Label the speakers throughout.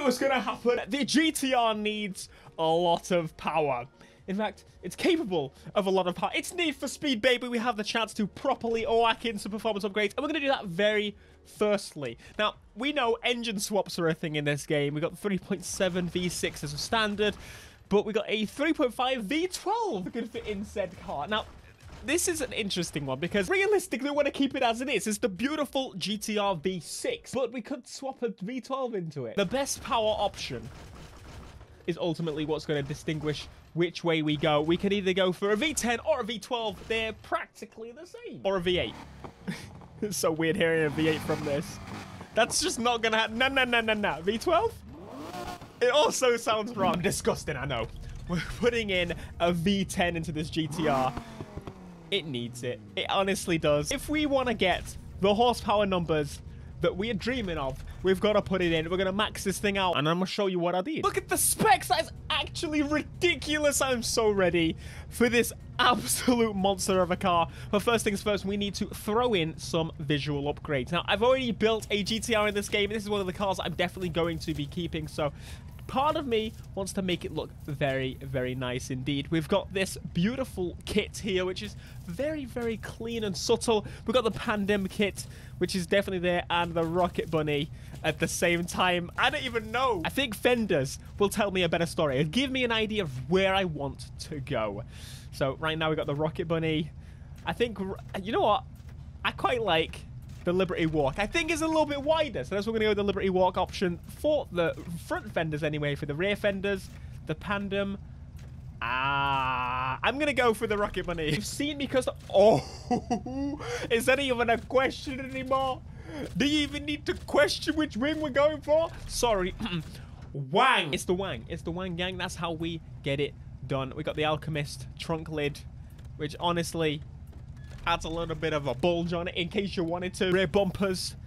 Speaker 1: it was going to happen. The GTR needs a lot of power. In fact, it's capable of a lot of power. It's Need for Speed, baby. We have the chance to properly whack in some performance upgrades, and we're going to do that very firstly. Now, we know engine swaps are a thing in this game. We got 3.7 V6 as a standard, but we got a 3.5 V12 that could fit in said car. Now, this is an interesting one because realistically, we want to keep it as it is. It's the beautiful GTR V6, but we could swap a V12 into it. The best power option is ultimately what's going to distinguish which way we go. We can either go for a V10 or a V12. They're practically the same. Or a V8. It's so weird hearing a V8 from this. That's just not going to happen. No. V12? It also sounds wrong. Disgusting, I know. We're putting in a V10 into this GTR. It needs it. It honestly does. If we want to get the horsepower numbers that we are dreaming of, we've got to put it in. We're going to max this thing out, and I'm going to show you what I did. Look at the specs. That is actually ridiculous. I'm so ready for this absolute monster of a car. But first things first, we need to throw in some visual upgrades. Now, I've already built a GTR in this game. This is one of the cars I'm definitely going to be keeping, so part of me wants to make it look very, very nice indeed. We've got this beautiful kit here, which is very, very clean and subtle. We've got the Pandem kit, which is definitely there, and the Rocket Bunny at the same time. I don't even know. I think fenders will tell me a better story and give me an idea of where I want to go. So right now we've got the Rocket Bunny. I think, you know what? I quite like the Liberty Walk. I think it's a little bit wider, so that's why we're going to go with the Liberty Walk option for the front fenders anyway. For the rear fenders, the Pandem, I'm going to go for the Rocket Bunny. You've seen me because... Oh, is that even a question anymore? Do you even need to question which wing we're going for? Sorry. Wang. It's the Wang. It's the Wang gang. That's how we get it done. We got the Alchemist trunk lid, which honestly adds a little bit of a bulge on it in case you wanted to. Rear bumpers.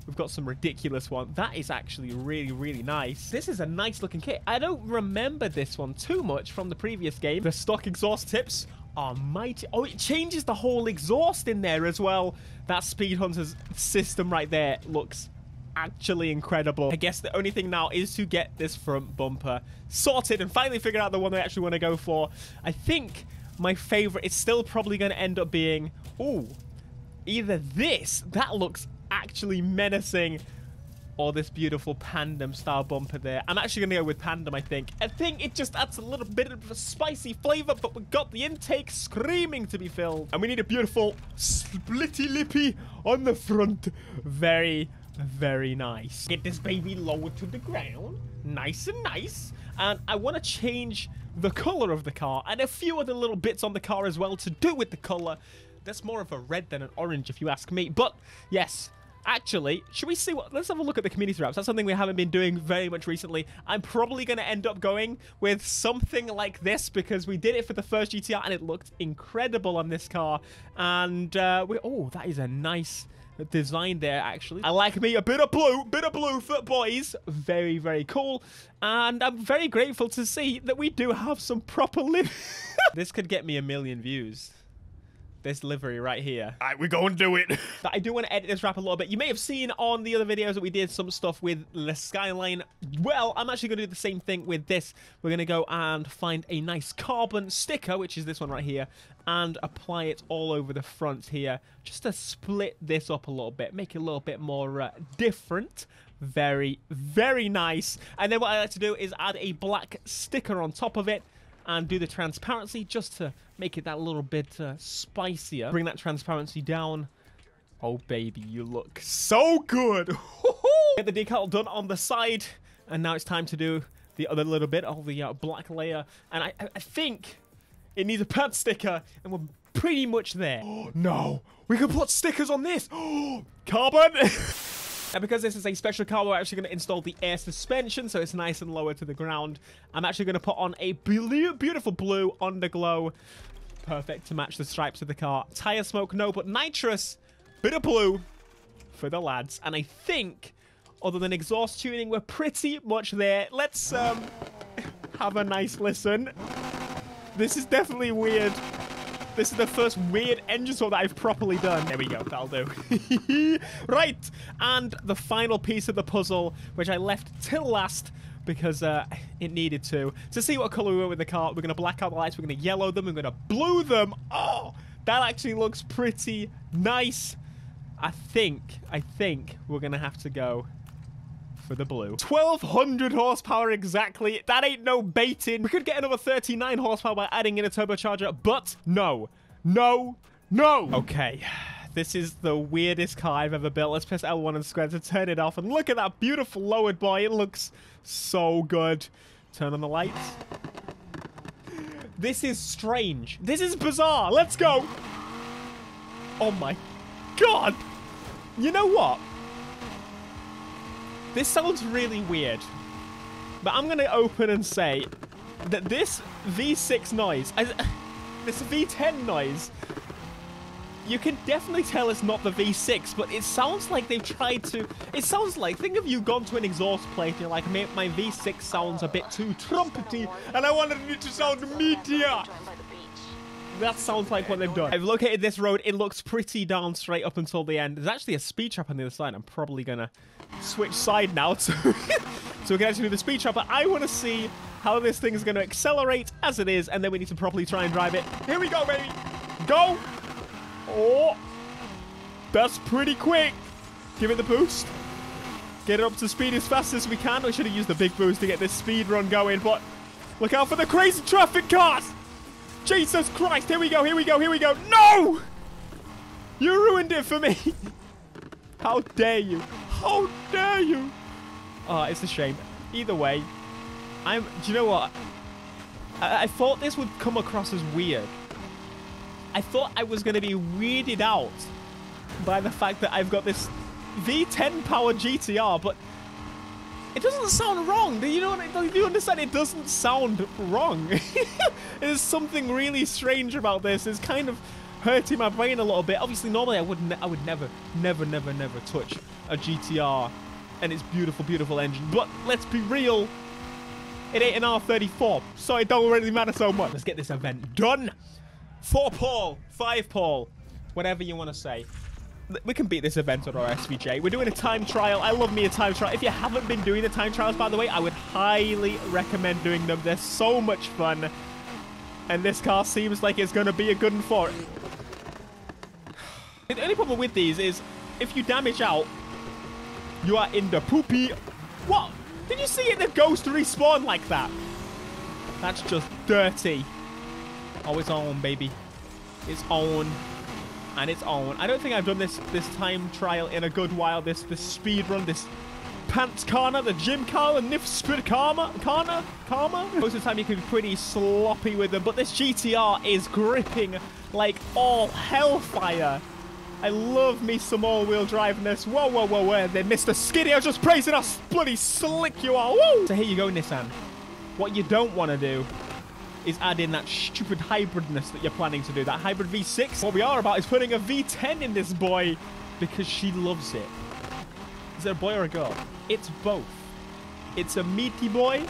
Speaker 1: We've got some ridiculous one. That is actually really, really nice. This is a nice looking kit. I don't remember this one too much from the previous game. The stock exhaust tips are mighty. Oh, it changes the whole exhaust in there as well. That Speed Hunter's system right there looks actually incredible. I guess the only thing now is to get this front bumper sorted and finally figure out the one I actually want to go for. I think my favorite is still probably going to end up being, ooh, either this, that looks actually menacing, or this beautiful Pandem style bumper there. I'm actually going to go with Pandem, I think. I think it just adds a little bit of a spicy flavor, but we've got the intake screaming to be filled. And we need a beautiful splitty lippy on the front. Very, very nice. Get this baby lowered to the ground. Nice and nice. And I want to change the color of the car and a few other little bits on the car as well to do with the color. That's more of a red than an orange if you ask me. But yes, actually, should we see what... Let's have a look at the community wraps. That's something we haven't been doing very much recently. I'm probably going to end up going with something like this because we did it for the first GTR and it looked incredible on this car. And oh, that is a nice design there, actually. I like me a bit of blue for boys. Very, very cool. And I'm very grateful to see that we do have some proper livery. This could get me 1 million views. This livery right here. All right, we're going to do it. I do want to edit this wrap a little bit. You may have seen on the other videos that we did some stuff with the Skyline. Well, I'm actually going to do the same thing with this. We're going to go and find a nice carbon sticker, which is this one right here, and apply it all over the front here, just to split this up a little bit, make it a little bit more different. Very, very nice. And then what I like to do is add a black sticker on top of it, and do the transparency just to make it that little bit spicier. Bring that transparency down. Oh, baby, you look so good. Get the decal done on the side. And now it's time to do the other little bit of the black layer. And I think it needs a pad sticker. And we're pretty much there. Oh, no. We can put stickers on this. Carbon. And because this is a special car, we're actually going to install the air suspension, so it's nice and lower to the ground. I'm actually going to put on a beautiful blue underglow. Perfect to match the stripes of the car. Tire smoke, no, but nitrous, bit of blue for the lads. And I think, other than exhaust tuning, we're pretty much there. Let's have a nice listen. This is definitely weird. This is the first weird engine swap that I've properly done. There we go. That'll do. Right. And the final piece of the puzzle, which I left till last because it needed to see what color we went with the car. We're going to black out the lights. We're going to yellow them. We're going to blue them. Oh, that actually looks pretty nice. I think we're going to have to go for the blue. 1200 horsepower exactly. That ain't no baiting. We could get another 39 horsepower by adding in a turbocharger, but no. No. No. Okay. This is the weirdest car I've ever built. Let's press L1 and square to turn it off. And look at that beautiful lowered boy. It looks so good. Turn on the lights. This is strange. This is bizarre. Let's go. Oh my God. You know what? This sounds really weird, but I'm going to open and say that this V6 noise, this V10 noise, you can definitely tell it's not the V6, but it sounds like they've tried to, it sounds like, think of you gone to an exhaust plate and you're like, my V6 sounds a bit too trumpety, and I wanted it to sound meteor. That sounds like what they've done. I've located this road. It looks pretty darn straight up until the end. There's actually a speed trap on the other side. I'm probably going to switch side now so we can actually do the speed trap. But I want to see how this thing is going to accelerate as it is, and then we need to properly try and drive it. Here we go, baby. Go. Oh, that's pretty quick. Give it the boost. Get it up to speed as fast as we can. We should have used the big boost to get this speed run going, but look out for the crazy traffic cars. Jesus Christ, here we go, here we go, here we go. No! You ruined it for me. How dare you? How dare you? Oh, it's a shame. Either way, do you know what? I thought this would come across as weird. I thought I was going to be weirded out by the fact that I've got this V10 powered GTR, but it doesn't sound wrong. Do you know what? Do you understand? It doesn't sound wrong. There's something really strange about this. It's kind of hurting my brain a little bit. Obviously, normally I would never touch a GTR and its beautiful, beautiful engine. But let's be real. It ain't an R34, so it don't really matter so much. Let's get this event done. 4 pole, 5 pole, whatever you want to say. We can beat this event on our SVJ. We're doing a time trial. I love me a time trial. If you haven't been doing the time trials, by the way, I would highly recommend doing them. They're so much fun. And this car seems like it's going to be a good one for it. The only problem with these is if you damage out, you are in the poopy. What? Did you see it? The ghost respawn like that? That's just dirty. Oh, it's on, baby. It's on. And it's on. I don't think I've done this time trial in a good while. This speed run, this pants karma, the gym car, and nif speed karma. Most of the time you can be pretty sloppy with them, but this GTR is gripping like all hellfire. I love me some all-wheel driveness. Whoa, whoa, whoa, whoa. Then Mr. Skiddy, I was just praising how bloody slick you are. Woo! So here you go, Nissan. What you don't want to do is add in that stupid hybridness that you're planning to do. That hybrid V6. What we are about is putting a V10 in this boy because she loves it. Is it a boy or a girl? It's both. It's a meaty boy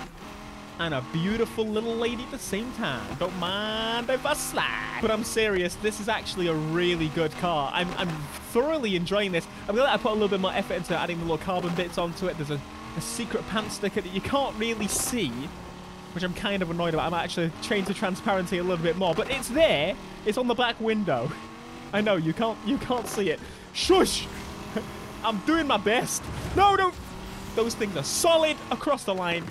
Speaker 1: and a beautiful little lady at the same time. Don't mind if I slide. But I'm serious. This is actually a really good car. I'm thoroughly enjoying this. I'm glad I put a little bit more effort into adding the little carbon bits onto it. There's a secret pants sticker that you can't really see, which I'm kind of annoyed about. I'm actually changed the transparency a little bit more, but it's there. It's on the back window. I know you can't see it. Shush! I'm doing my best. No, don't. Those things are solid across the line.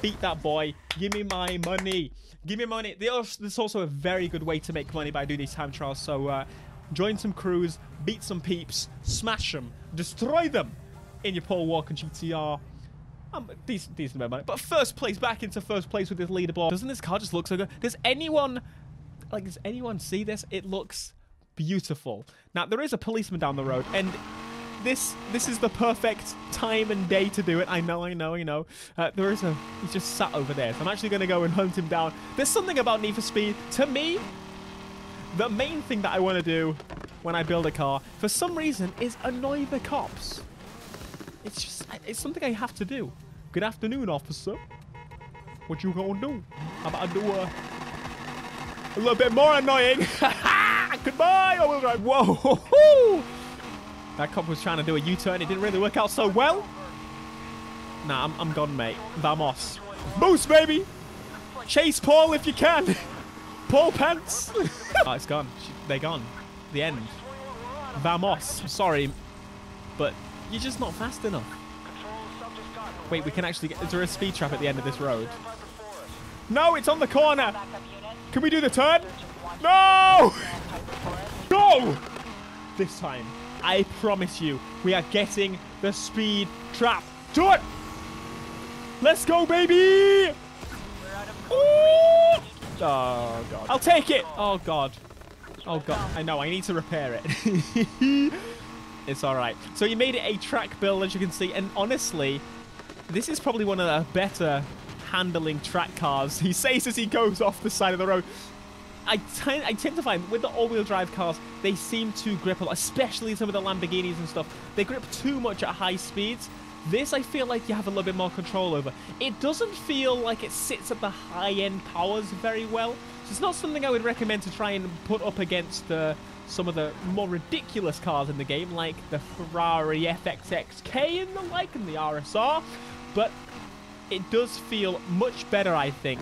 Speaker 1: Beat that boy. Give me my money. Give me money. There's also a very good way to make money by doing these time trials. So join some crews, beat some peeps, smash them, destroy them in your Paul Walker GTR. Decent amount of money. But first place, back into first place with this leaderboard. Doesn't this car just look so good? Does anyone see this? It looks beautiful. Now, there is a policeman down the road, and this is the perfect time and day to do it. I know. He's just sat over there. So I'm actually going to go and hunt him down. There's something about Need for Speed. To me, the main thing that I want to do when I build a car, for some reason, is annoy the cops. It's something I have to do. Good afternoon, officer. What you gonna do? How about I do a little bit more annoying? track. Goodbye, all-wheel drive. Whoa. That cop was trying to do a U-turn. It didn't really work out so well. Nah, I'm gone, mate. Vamos. Boost, baby. Chase Paul if you can. Paul Pants. Oh, it's gone. They're gone. The end. Vamos. Sorry, but you're just not fast enough. Wait, we can actually get... Is there a speed trap at the end of this road? No, it's on the corner. Can we do the turn? No! Go! This time, I promise you, we are getting the speed trap. Do it! Let's go, baby! Ooh! Oh, God. I'll take it! Oh, God. Oh, God. I know. I need to repair it. It's all right. So you made it a track build, as you can see. And honestly, this is probably one of the better handling track cars. He says as he goes off the side of the road. I tend to find with the all-wheel drive cars, they seem to grip a lot, especially some of the Lamborghinis and stuff. They grip too much at high speeds. This, I feel like you have a little bit more control over. It doesn't feel like it sits at the high-end powers very well. So it's not something I would recommend to try and put up against some of the more ridiculous cars in the game, like the Ferrari FXXK and the like, and the RSR. But it does feel much better, I think,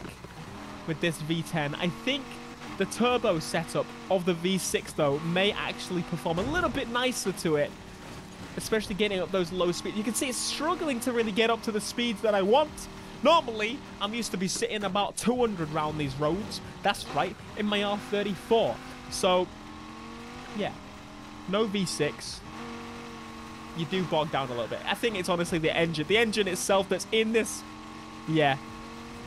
Speaker 1: with this V10. I think the turbo setup of the V6, though, may actually perform a little bit nicer to it, especially getting up those low speeds. You can see it's struggling to really get up to the speeds that I want. Normally, I'm used to be sitting about 200 around these roads. That's right, in my R34. So, yeah, no V6. You do bog down a little bit. I think it's honestly the engine. The engine itself that's in this, yeah,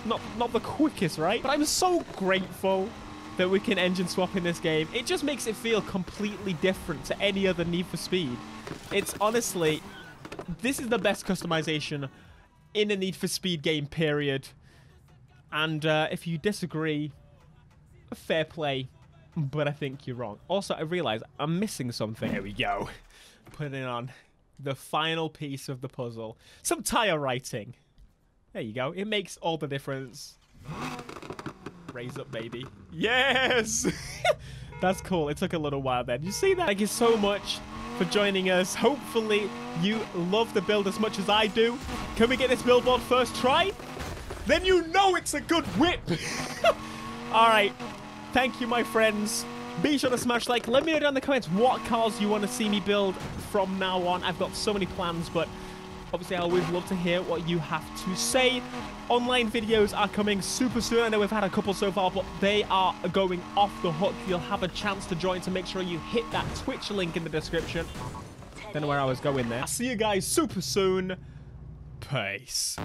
Speaker 1: not the quickest, right? But I'm so grateful that we can engine swap in this game. It just makes it feel completely different to any other Need for Speed. It's honestly, this is the best customization in a Need for Speed game, period. And if you disagree, fair play, but I think you're wrong. Also, I realize I'm missing something. There we go. Putting on the final piece of the puzzle. Some tire writing. There you go. It makes all the difference. Raise up, baby. Yes! That's cool. It took a little while then. You see that? Thank you so much for joining us. Hopefully, you love the build as much as I do. Can we get this billboard first try? Then you know it's a good whip. All right. Thank you, my friends. Be sure to smash like. Let me know down in the comments what cars you want to see me build from now on. I've got so many plans, but obviously, I always love to hear what you have to say. Online videos are coming super soon. I know we've had a couple so far, but they are going off the hook. You'll have a chance to join, so make sure you hit that Twitch link in the description. Don't know where I was going there. I'll see you guys super soon. Peace.